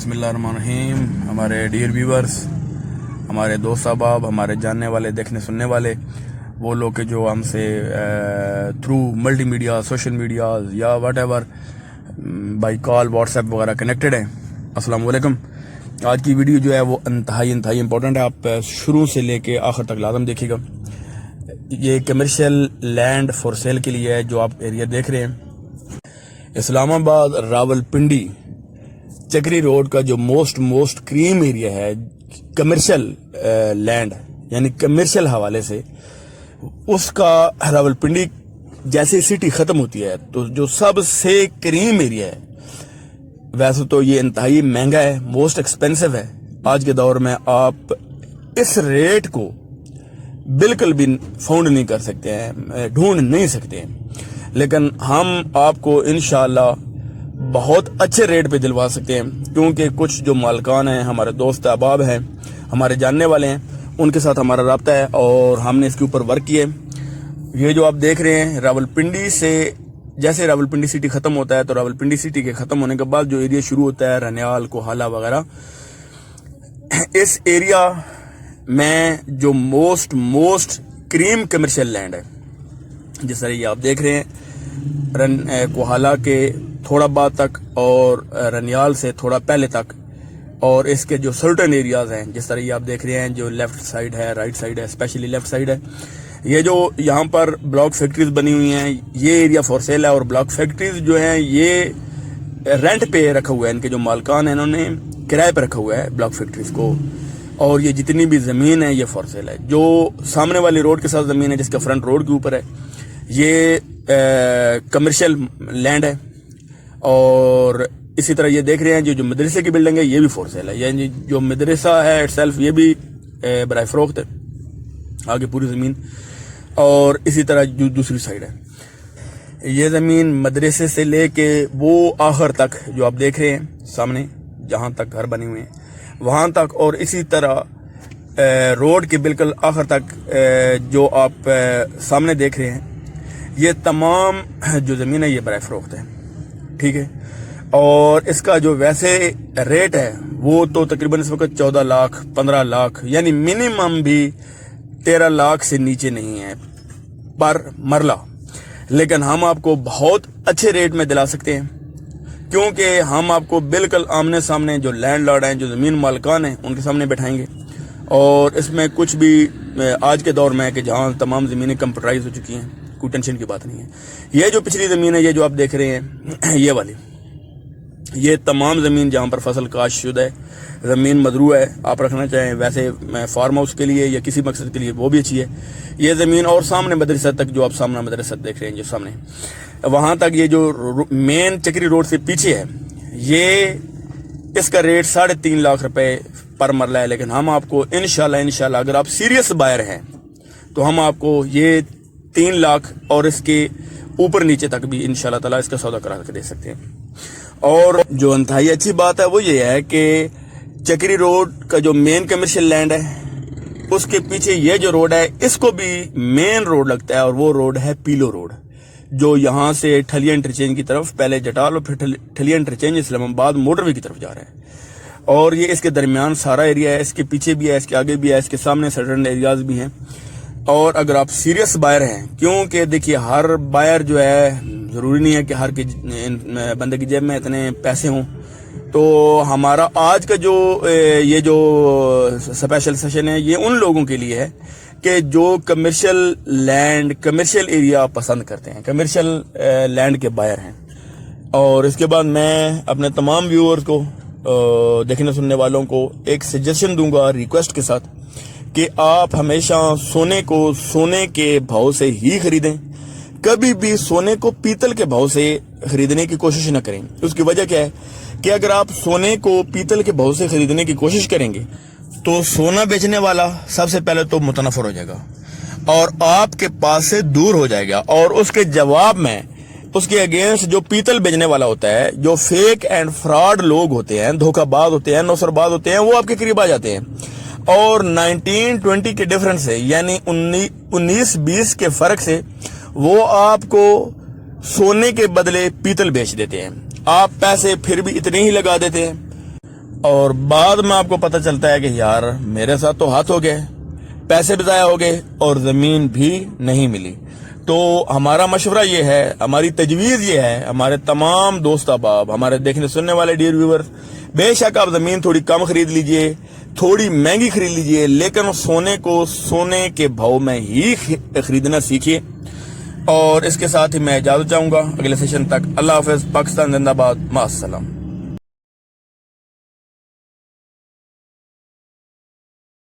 बिस्मिल्लाह रहमान रहीम। हमारे dear viewers, हमारे दोस्त अहबाब, हमारे जानने वाले, देखने सुनने वाले, वो लोग के जो हमसे through multimedia, social media या whatever by call, WhatsApp वगैरह कनेक्टेड हैं, अस्सलाम वालेकुम। आज की वीडियो जो है वो इंतहाई इंपॉर्टेंट है। आप शुरू से लेके आखिर तक लाजम देखिएगा। ये कमर्शियल लैंड फॉर सेल के लिए है जो आप एरिया देख रहे हैं। इस्लामाबाद रावलपिंडी चक्री रोड का जो मोस्ट क्रीम एरिया है कमर्शियल लैंड, यानी कमर्शियल हवाले से, उसका रावलपिंडी जैसे सिटी खत्म होती है तो जो सबसे क्रीम एरिया है, वैसे तो ये इंतहाई महंगा है, मोस्ट एक्सपेंसिव है। आज के दौर में आप इस रेट को बिल्कुल भी फाउंड नहीं कर सकते हैं, ढूंढ नहीं सकते हैं, लेकिन हम आपको इंशाल्लाह बहुत अच्छे रेट पे दिलवा सकते हैं, क्योंकि कुछ जो मालकान हैं, हमारे दोस्त अहबाब हैं, हमारे जानने वाले हैं, उनके साथ हमारा राब्ता है और हमने इसके ऊपर वर्क किए। ये जो आप देख रहे हैं, रावलपिंडी से जैसे रावलपिंडी सिटी खत्म होता है तो रावलपिंडी सिटी के खत्म होने के बाद जो एरिया शुरू होता है रनियाल, कोहाला वगैरह, इस एरिया में जो मोस्ट क्रीम कमर्शियल लैंड है, जिस तरह ये आप देख रहे हैं, कोहाला के थोड़ा बाद तक और रनियाल से थोड़ा पहले तक, और इसके जो सर्टन एरियाज हैं, जिस तरह ये आप देख रहे हैं, जो लेफ्ट साइड है, राइट साइड है, स्पेशली लेफ्ट साइड है, ये जो यहाँ पर ब्लॉक फैक्ट्रीज बनी हुई हैं, ये एरिया फॉर सेल है। और ब्लॉक फैक्ट्रीज जो हैं ये रेंट पे रखा हुआ है, इनके जो मालकान हैं इन्होंने किराए पे रखा हुआ है ब्लॉक फैक्ट्रीज को। और ये जितनी भी ज़मीन है ये फॉर सेल है। जो सामने वाली रोड के साथ ज़मीन है, जिसका फ्रंट रोड के ऊपर है, ये कमर्शियल लैंड है। और इसी तरह ये देख रहे हैं जो मदरसे की बिल्डिंग है, ये भी फॉर सेल है, यानी जो मदरसा है इटसेल्फ ये भी बराए फरोख्त है, आगे पूरी ज़मीन। और इसी तरह जो दूसरी साइड है, ये ज़मीन मदरसे से लेके वो आखिर तक जो आप देख रहे हैं सामने, जहाँ तक घर बने हुए हैं वहाँ तक, और इसी तरह रोड के बिल्कुल आखिर तक जो आप सामने देख रहे हैं, ये तमाम जो ज़मीन है ये बराए फरोख्त है, ठीक है। और इसका जो वैसे रेट है वो तो तकरीबन इस वक्त 14 लाख 15 लाख, यानी मिनिमम भी 13 लाख से नीचे नहीं है पर मरला। लेकिन हम आपको बहुत अच्छे रेट में दिला सकते हैं, क्योंकि हम आपको बिल्कुल आमने सामने जो लैंडलॉर्ड हैं, जो ज़मीन मालकान हैं, उनके सामने बैठाएंगे। और इसमें कुछ भी आज के दौर में है कि जहाँ तमाम ज़मीनें कंप्यूटराइज हो चुकी हैं, कोई टेंशन की बात नहीं है। ये जो पिछली ज़मीन है, ये जो आप देख रहे हैं, ये वाली, ये तमाम ज़मीन जहाँ पर फसल काश्तशुदा है, ज़मीन मदरू है, आप रखना चाहें वैसे फार्म हाउस के लिए या किसी मकसद के लिए, वो भी अच्छी है ये ज़मीन। और सामने मदरसा तक, जो आप सामने मदरसा देख रहे हैं जो सामने, वहाँ तक ये जो मेन चक्री रोड से पीछे है, ये इसका रेट 3.5 लाख रुपए पर मरला है। लेकिन हम आपको इंशाल्लाह अगर आप सीरियस बायर हैं तो हम आपको ये 3 लाख और इसके ऊपर नीचे तक भी इंशाल्लाह ताला इसका सौदा करा के दे सकते हैं। और जो इंतहाई अच्छी बात है वो ये है कि चक्री रोड का जो मेन कमर्शियल लैंड है, उसके पीछे ये जो रोड है, इसको भी मेन रोड लगता है, और वो रोड है पीलो रोड, जो यहाँ से ठलिया इंटरचेंज की तरफ, पहले जटाल और फिर ठलिया इंटरचेंज इस्लामाबाद मोटरवे की तरफ जा रहा है। और ये इसके दरमियान सारा एरिया है, इसके पीछे भी है, इसके आगे भी है, इसके सामने सर्टन एरियाज भी हैं। और अगर आप सीरियस बायर हैं, क्योंकि देखिए हर बायर जो है, ज़रूरी नहीं है कि हर के बंदे की जेब में इतने पैसे हों, तो हमारा आज का जो ये जो स्पेशल सेशन है, ये उन लोगों के लिए है कि जो कमर्शियल लैंड, कमर्शियल एरिया पसंद करते हैं, कमर्शियल लैंड के बायर हैं। और इसके बाद मैं अपने तमाम व्यूअर्स को, देखने सुनने वालों को एक सजेशन दूंगा रिक्वेस्ट के साथ, कि आप हमेशा सोने को सोने के भाव से ही खरीदें, कभी भी सोने को पीतल के भाव से खरीदने की कोशिश न करें। उसकी वजह क्या है कि अगर आप सोने को पीतल के भाव से खरीदने की कोशिश करेंगे तो सोना बेचने वाला सबसे पहले तो मुतनफर हो जाएगा और आपके पास से दूर हो जाएगा, और उसके जवाब में उसके अगेंस्ट जो पीतल बेचने वाला होता है, जो फेक एंड फ्रॉड लोग होते हैं, धोखाबाज होते हैं, नौसरबाज होते हैं, वो आपके करीब आ जाते हैं। और 19-20 के डिफरेंस से, यानी 19-20 के फर्क से वो आपको सोने के बदले पीतल बेच देते हैं। आप पैसे फिर भी इतने ही लगा देते हैं اور بعد میں آپ کو پتہ چلتا ہے کہ یار میرے ساتھ تو ہاتھ ہو گئے، پیسے بھی ضائع ہو گئے اور زمین بھی نہیں ملی۔ تو ہمارا مشورہ یہ ہے، ہماری تجویز یہ ہے، ہمارے تمام دوست احباب، ہمارے دیکھنے سننے والے ڈیئر ویورز، بے شک آپ زمین تھوڑی کم خرید لیجئے، تھوڑی مہنگی خرید لیجئے، لیکن سونے کو سونے کے بھاؤ میں ہی خریدنا سیکھیے۔ اور اس کے ساتھ ہی میں اجازت چاہوں گا اگلے سیشن تک۔ اللہ حافظ۔ پاکستان زندہ باد۔ مع السلام۔